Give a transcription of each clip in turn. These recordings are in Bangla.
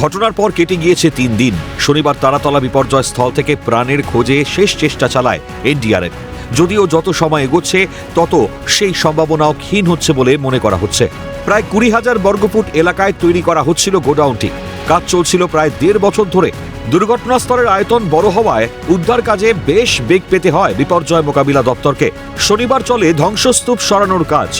ঘটনার পর কেটে গিয়েছে 3 দিন। শনিবার তারাতলা বিপর্যয় স্থল থেকে প্রাণের খোঁজে শেষ চেষ্টা চালায় এনডিআরএফ। যদিও যত সময় এগোচ্ছে তত সেই সম্ভাবনাও ক্ষীণ হচ্ছে বলে মনে করা হচ্ছে। প্রায় 20,000 বর্গফুট এলাকায় তৈরি করা হচ্ছিল গোডাউনটি। কাজ চলছিল প্রায় 1.5 বছর ধরে। দুর্ঘটনাস্থলের আয়তন বড় হওয়ায় উদ্ধার কাজে বেশ বেগ পেতে হয় বিপর্যয় মোকাবিলা দপ্তরকে। শনিবার চলে ধ্বংসস্তূপ সরানোর কাজ।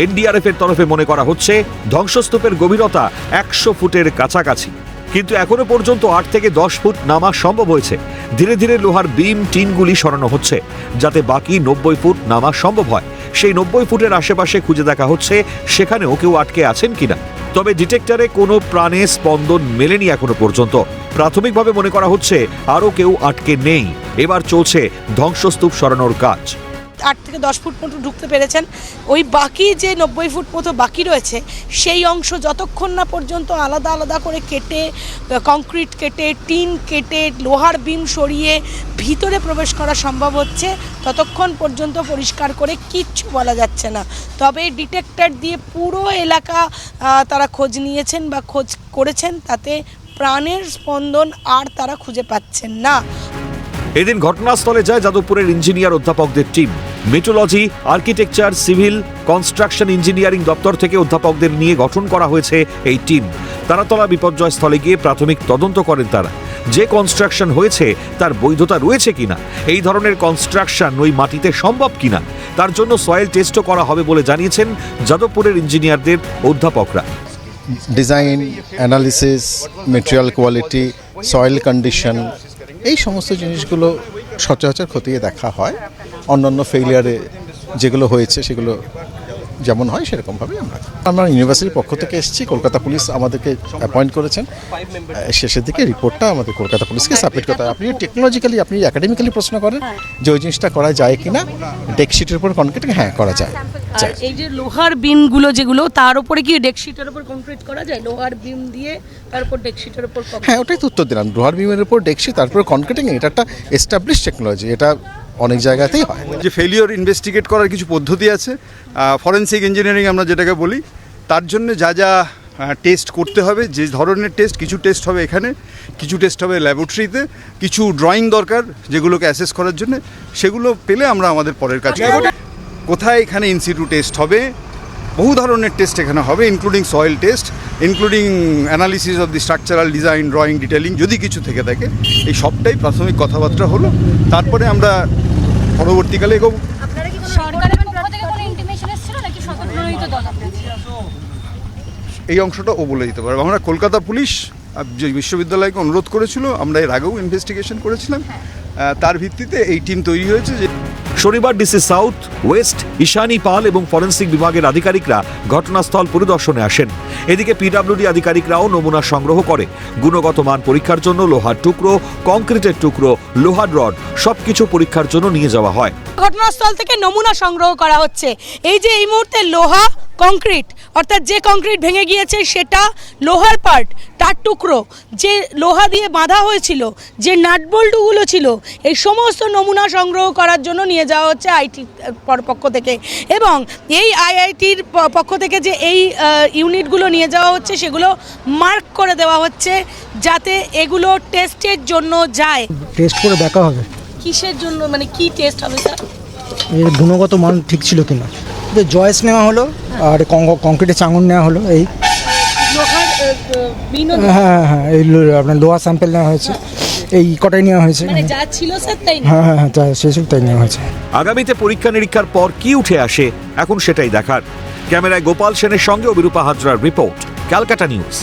এনডিআরএফ এর তরফে মনে করা হচ্ছে ধ্বংসস্তূপের গভীরতা 100 ফুটের কাছাকাছি, কিন্তু এখনো পর্যন্ত 8 থেকে 10 ফুট নামা সম্ভব হয়েছে। ধীরে ধীরে লোহার বিম টিনগুলি সরানো হচ্ছে যাতে বাকি 90 ফুট নামা সম্ভব হয়। সেই 90 ফুটের আশেপাশে খুঁজে দেখা হচ্ছে সেখানেও কেউ আটকে আছেন কিনা। তবে ডিটেক্টরে কোনো প্রাণে স্পন্দন মেলেনি এখনো পর্যন্ত। প্রাথমিকভাবে মনে করা হচ্ছে আরও কেউ আটকে নেই। এবার চলছে ধ্বংসস্তূপ সরানোর কাজ। 8 থেকে 10 ফুট মতো ঢুকতে পেরেছেন। ওই বাকি যে 90 ফুট মতো বাকি রয়েছে সেই অংশ যতক্ষণ না পর্যন্ত আলাদা আলাদা করে কেটে, কংক্রিট কেটে, টিন কেটে, লোহার বিম সরিয়ে ভিতরে প্রবেশ করা সম্ভব হচ্ছে, ততক্ষণ পর্যন্ত পরিষ্কার করে কিচ্ছু বলা যাচ্ছে না। তবে ডিটেক্টর দিয়ে পুরো এলাকা তারা খোঁজ নিয়েছেন বা খোঁজ করেছেন, তাতে প্রাণের স্পন্দন আর তারা খুঁজে পাচ্ছেন না। এদিন ঘটনাস্থলে যায় যাদবপুরের ইঞ্জিনিয়ার অধ্যাপকদের team. Metrology, architecture, civil, construction engineering দপ্তর থেকে অধ্যাপকদের নিয়ে গঠন করা হয়েছে এই টিম। তারাতলা বিপর্যয় স্থলে গিয়ে প্রাথমিক তদন্ত করেন তারা। যে কনস্ট্রাকশন হয়েছে তার বৈধতা রয়েছে কিনা, এই ধরনের কনস্ট্রাকশন ওই মাটিতে সম্ভব কিনা, তার জন্য সয়েল টেস্টও করা হবে বলে জানিয়েছেন যাদবপুরের ইঞ্জিনিয়ারদের অধ্যাপকরা। Design, analysis, material quality, soil condition, এই সমস্ত জিনিসগুলো সচরাচর খতিয়ে দেখা হয়। অন্যান্য ফেইলিয়ারে যেগুলো হয়েছে সেগুলো যেমন হয় সেরকমভাবেই আমরা ইউনিভার্সিটির পক্ষ থেকে এসেছি। কলকাতা পুলিশ আমাদেরকে অ্যাপয়েন্ট করেছেন। শেষের দিকে রিপোর্টটা আমাদের কলকাতা পুলিশকে সাবমিট করতে হয়। আপনি টেকনোলজিক্যালি, আপনি একাডেমিক্যালি প্রশ্ন করেন যে ওই জিনিসটা করা যায় কিনা, ডেকশিটের উপর কনক্রিট, হ্যাঁ করা যায়। আর এই যে লোহার বিমগুলো যেগুলো, তার উপরে কি ডেকশিটের উপর কংক্রিট করা যায়? লোহার বিম দিয়ে তারপর ডেকশিটের উপর, হ্যাঁ ওটাই তো উত্তর দিলাম। লোহার বিমের উপর ডেকশিট, তারপর কনক্রিটিং, এটা একটা এস্টাবলিশ টেকনোলজি, এটা অনেক জায়গাতেই হয়। যে ফেলিওর ইনভেস্টিগেট করার কিছু পদ্ধতি আছে, ফরেনসিক ইঞ্জিনিয়ারিং আমরা যেটাকে বলি, তার জন্য যা যা টেস্ট করতে হবে, যে ধরনের টেস্ট, কিছু টেস্ট হবে এখানে, কিছু টেস্ট হবে ল্যাবরেটরিতে, কিছু ড্রয়িং দরকার যেগুলোকে অ্যাসেস করার জন্য, সেগুলো পেলে আমরা আমাদের পরের কাজ করব। কোথায় এখানে ইনসিটু টেস্ট হবে, বহু ধরনের টেস্ট এখানে হবে, including soil test, including analysis of the structural design, drawing, detailing, যদি কিছু থেকে থাকে। এই সবটাই প্রাথমিক কথাবার্তা হলো, তারপরে আমরা পরবর্তীকালে এগোবো। এই অংশটা ও বলে দিতে পারবো। আমরা কলকাতা পুলিশ যে বিশ্ববিদ্যালয়কে অনুরোধ করেছিল, আমরা এর আগেও ইনভেস্টিগেশন করেছিলাম, তার ভিত্তিতে এই টিম তৈরি হয়েছে। যে শনিবার ডিসি সাউথ, ওয়েস্ট, ঈশানী পাল এবং ফরেন্সিক বিভাগের আধিকারিকরা ঘটনাস্থল পরিদর্শনে আসেন। এদিকে পিডব্লিউডি আধিকারিকরাও নমুনা সংগ্রহ করে গুণগত মান পরীক্ষার জন্য লোহার টুকরো, কংক্রিটের টুকরো, লোহার রড সবকিছু পরীক্ষার জন্য নিয়ে যাওয়া হয়। ঘটনাস্থল থেকে নমুনা সংগ্রহ করা হচ্ছে। এই যে এই মুহূর্তে লোহা, কংক্রিট, অর্থাৎ যে কংক্রিট ভেঙে গিয়েছে সেটা লোহার পার্ট, তার টুকরো, যে লোহা দিয়ে বাঁধা হয়েছিল, যে নাটবল্টুগুলো ছিল, এই সমস্ত নমুনা সংগ্রহ করার জন্য নিয়ে যাওয়া হচ্ছে আইটি পক্ষ থেকে। এবং এই আইআইটির পক্ষ থেকে যে এই ইউনিটগুলো নিয়ে যাওয়া হচ্ছে সেগুলো মার্ক করে দেওয়া হচ্ছে যাতে এগুলো টেস্টের জন্য যায়। টেস্ট করে দেখা হবে কিসের জন্য, মানে কি টেস্ট হবে স্যার? এর গুণগত মান ঠিক ছিল কিনা। জয়েস নেওয়া হলো আর কংক্রিটের চাঙন নেওয়া হলো। এই হ্যাঁ হ্যাঁ এই আপনার লোহা স্যাম্পেল নেওয়া হয়েছে, এই কটাই নেওয়া হয়েছে। যা ছিল স্যার তাই? হ্যাঁ হ্যাঁ হ্যাঁ সেসব তাই নেওয়া হয়েছে। আগামীতে পরীক্ষা নিরীক্ষার পর কি উঠে আসে এখন সেটাই দেখার। ক্যামেরায় গোপাল সেনের সঙ্গে অভিরূপা হাজরার রিপোর্ট, ক্যালকাটা নিউজ।